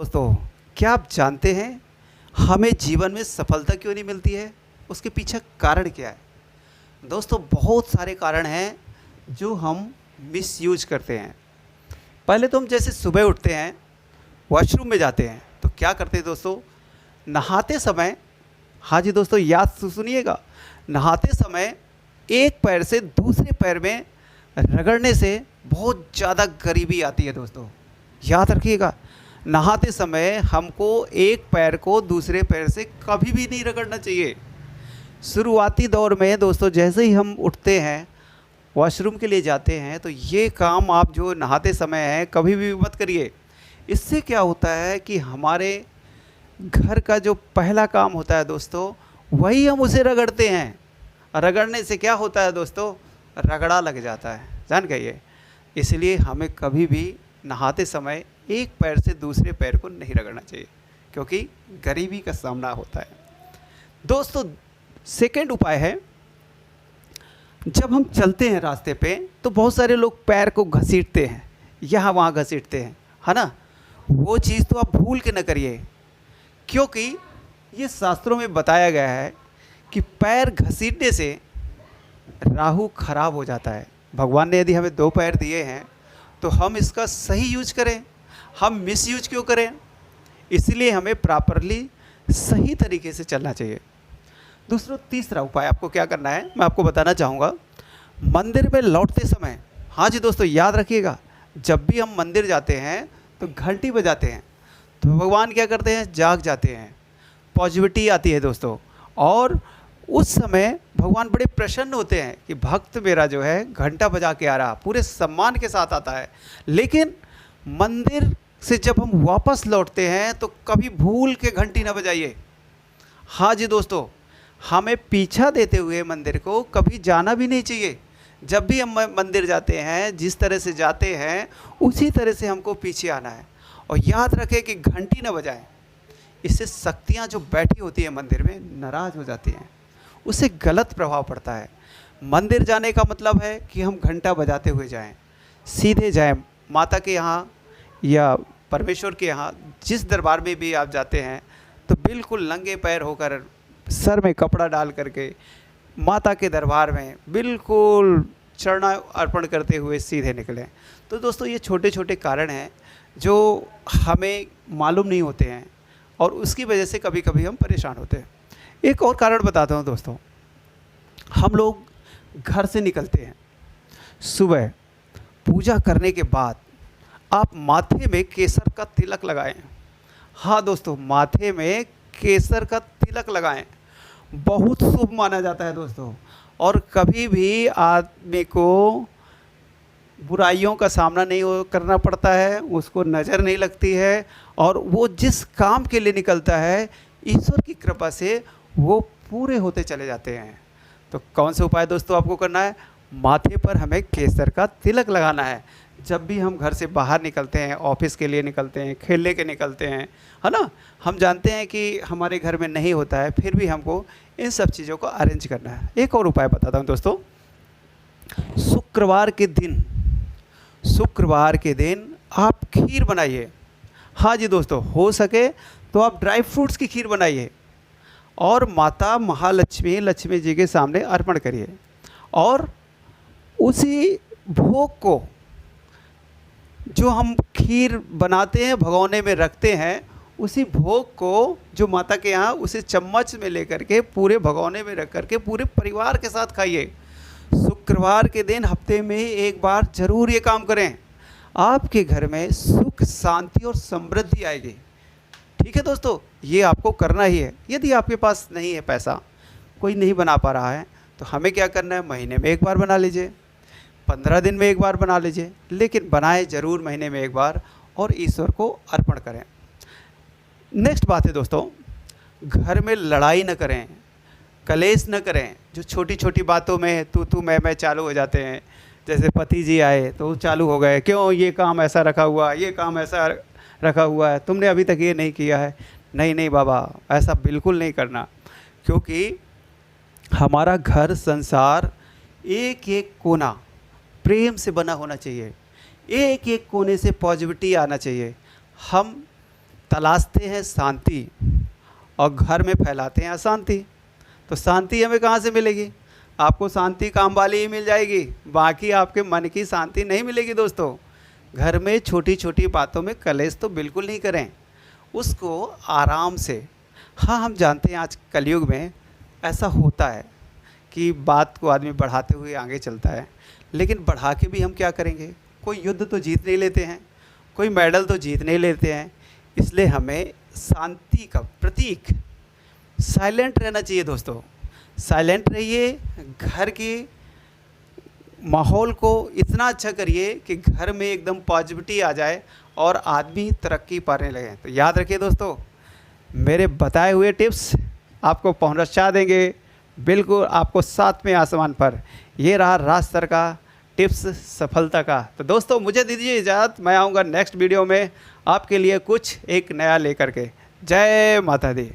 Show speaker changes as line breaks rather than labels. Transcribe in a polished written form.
दोस्तों, क्या आप जानते हैं हमें जीवन में सफलता क्यों नहीं मिलती है? उसके पीछे कारण क्या है? दोस्तों, बहुत सारे कारण हैं जो हम मिसयूज करते हैं। पहले तो हम जैसे सुबह उठते हैं, वॉशरूम में जाते हैं, तो क्या करते हैं दोस्तों? नहाते समय, हाँ जी दोस्तों, याद सुनिएगा, नहाते समय एक पैर से दूसरे पैर में रगड़ने से बहुत ज़्यादा गरीबी आती है दोस्तों। याद रखिएगा, नहाते समय हमको एक पैर को दूसरे पैर से कभी भी नहीं रगड़ना चाहिए। शुरुआती दौर में दोस्तों, जैसे ही हम उठते हैं, वॉशरूम के लिए जाते हैं, तो ये काम आप जो नहाते समय है कभी भी मत करिए। इससे क्या होता है कि हमारे घर का जो पहला काम होता है दोस्तों, वही हम उसे रगड़ते हैं। रगड़ने से क्या होता है दोस्तों? रगड़ा लग जाता है, जान गए। इसलिए हमें कभी भी नहाते समय एक पैर से दूसरे पैर को नहीं रगड़ना चाहिए, क्योंकि गरीबी का सामना होता है। दोस्तों, सेकंड उपाय है, जब हम चलते हैं रास्ते पे, तो बहुत सारे लोग पैर को घसीटते हैं, यहाँ वहाँ घसीटते हैं, है ना? वो चीज़ तो आप भूल के न करिए, क्योंकि ये शास्त्रों में बताया गया है कि पैर घसीटने से राहु खराब हो जाता है। भगवान ने यदि हमें दो पैर दिए हैं तो हम इसका सही यूज करें, हम मिस यूज क्यों करें? इसलिए हमें प्रॉपरली सही तरीके से चलना चाहिए। दूसरा तीसरा उपाय आपको क्या करना है, मैं आपको बताना चाहूँगा। मंदिर में लौटते समय, हाँ जी दोस्तों, याद रखिएगा, जब भी हम मंदिर जाते हैं तो घंटी बजाते हैं, तो भगवान क्या करते हैं? जाग जाते हैं, पॉजिटिविटी आती है दोस्तों। और उस समय भगवान बड़े प्रसन्न होते हैं कि भक्त मेरा जो है घंटा बजा के आ रहा, पूरे सम्मान के साथ आता है। लेकिन मंदिर से जब हम वापस लौटते हैं तो कभी भूल के घंटी ना बजाइए। हाँ जी दोस्तों, हमें पीछा देते हुए मंदिर को कभी जाना भी नहीं चाहिए। जब भी हम मंदिर जाते हैं, जिस तरह से जाते हैं उसी तरह से हमको पीछे आना है। और याद रखें कि घंटी ना बजाएं, इससे शक्तियाँ जो बैठी होती हैं मंदिर में नाराज़ हो जाती हैं, उससे गलत प्रभाव पड़ता है। मंदिर जाने का मतलब है कि हम घंटा बजाते हुए जाएं, सीधे जाएं माता के यहाँ या परमेश्वर के यहाँ। जिस दरबार में भी आप जाते हैं तो बिल्कुल नंगे पैर होकर, सर में कपड़ा डाल करके माता के दरबार में बिल्कुल चरणा अर्पण करते हुए सीधे निकलें। तो दोस्तों, ये छोटे छोटे कारण हैं जो हमें मालूम नहीं होते हैं और उसकी वजह से कभी कभी हम परेशान होते हैं। एक और कारण बताता हूँ दोस्तों, हम लोग घर से निकलते हैं, सुबह पूजा करने के बाद आप माथे में केसर का तिलक लगाएं। हाँ दोस्तों, माथे में केसर का तिलक लगाएं, बहुत शुभ माना जाता है दोस्तों। और कभी भी आदमी को बुराइयों का सामना नहीं करना पड़ता है, उसको नज़र नहीं लगती है, और वो जिस काम के लिए निकलता है ईश्वर की कृपा से वो पूरे होते चले जाते हैं। तो कौन से उपाय दोस्तों आपको करना है? माथे पर हमें केसर का तिलक लगाना है। जब भी हम घर से बाहर निकलते हैं, ऑफिस के लिए निकलते हैं, खेलने के निकलते हैं, है ना? हम जानते हैं कि हमारे घर में नहीं होता है, फिर भी हमको इन सब चीज़ों को अरेंज करना है। एक और उपाय बताता हूँ दोस्तों, शुक्रवार के दिन आप खीर बनाइए। हाँ जी दोस्तों, हो सके तो आप ड्राई फ्रूट्स की खीर बनाइए और माता महालक्ष्मी, लक्ष्मी जी के सामने अर्पण करिए। और उसी भोग को, जो हम खीर बनाते हैं भगोने में रखते हैं, उसी भोग को जो माता के यहाँ, उसे चम्मच में लेकर के पूरे भगोने में रख करके पूरे परिवार के साथ खाइए। शुक्रवार के दिन हफ्ते में एक बार जरूर ये काम करें, आपके घर में सुख, शांति और समृद्धि आएगी। ठीक है दोस्तों, ये आपको करना ही है। यदि आपके पास नहीं है पैसा, कोई नहीं बना पा रहा है, तो हमें क्या करना है? महीने में एक बार बना लीजिए, 15 दिन में एक बार बना लीजिए, लेकिन बनाए ज़रूर महीने में एक बार, और ईश्वर को अर्पण करें। नेक्स्ट बात है दोस्तों, घर में लड़ाई न करें, कलेश न करें। जो छोटी छोटी बातों में तू मैं चालू हो जाते हैं। जैसे पति जी आए तो चालू हो गए, क्यों ये काम ऐसा रखा हुआ, ये काम ऐसा रखा हुआ है, तुमने अभी तक ये नहीं किया है। नहीं नहीं बाबा, ऐसा बिल्कुल नहीं करना, क्योंकि हमारा घर संसार एक एक कोना प्रेम से बना होना चाहिए, एक एक कोने से पॉजिटिविटी आना चाहिए। हम तलाशते हैं शांति और घर में फैलाते हैं अशांति। तो शांति हमें कहाँ से मिलेगी? आपको शांति काम वाली ही मिल जाएगी, बाकी आपके मन की शांति नहीं मिलेगी दोस्तों। घर में छोटी छोटी बातों में कलेश तो बिल्कुल नहीं करें, उसको आराम से। हाँ, हम जानते हैं आज कलयुग में ऐसा होता है कि बात को आदमी बढ़ाते हुए आगे चलता है, लेकिन बढ़ा के भी हम क्या करेंगे? कोई युद्ध तो जीत नहीं लेते हैं, कोई मेडल तो जीत नहीं लेते हैं। इसलिए हमें शांति का प्रतीक साइलेंट रहना चाहिए दोस्तों। साइलेंट रहिए, घर के माहौल को इतना अच्छा करिए कि घर में एकदम पॉजिटिविटी आ जाए और आदमी तरक्की पाने लगे। तो याद रखिए दोस्तों, मेरे बताए हुए टिप्स आपको पहुंचा देंगे बिल्कुल आपको 7वें आसमान पर। ये रहा राज सर का टिप्स सफलता का। तो दोस्तों मुझे दीजिए इजाज़त, मैं आऊँगा नेक्स्ट वीडियो में आपके लिए कुछ एक नया लेकर के। जय माता दी।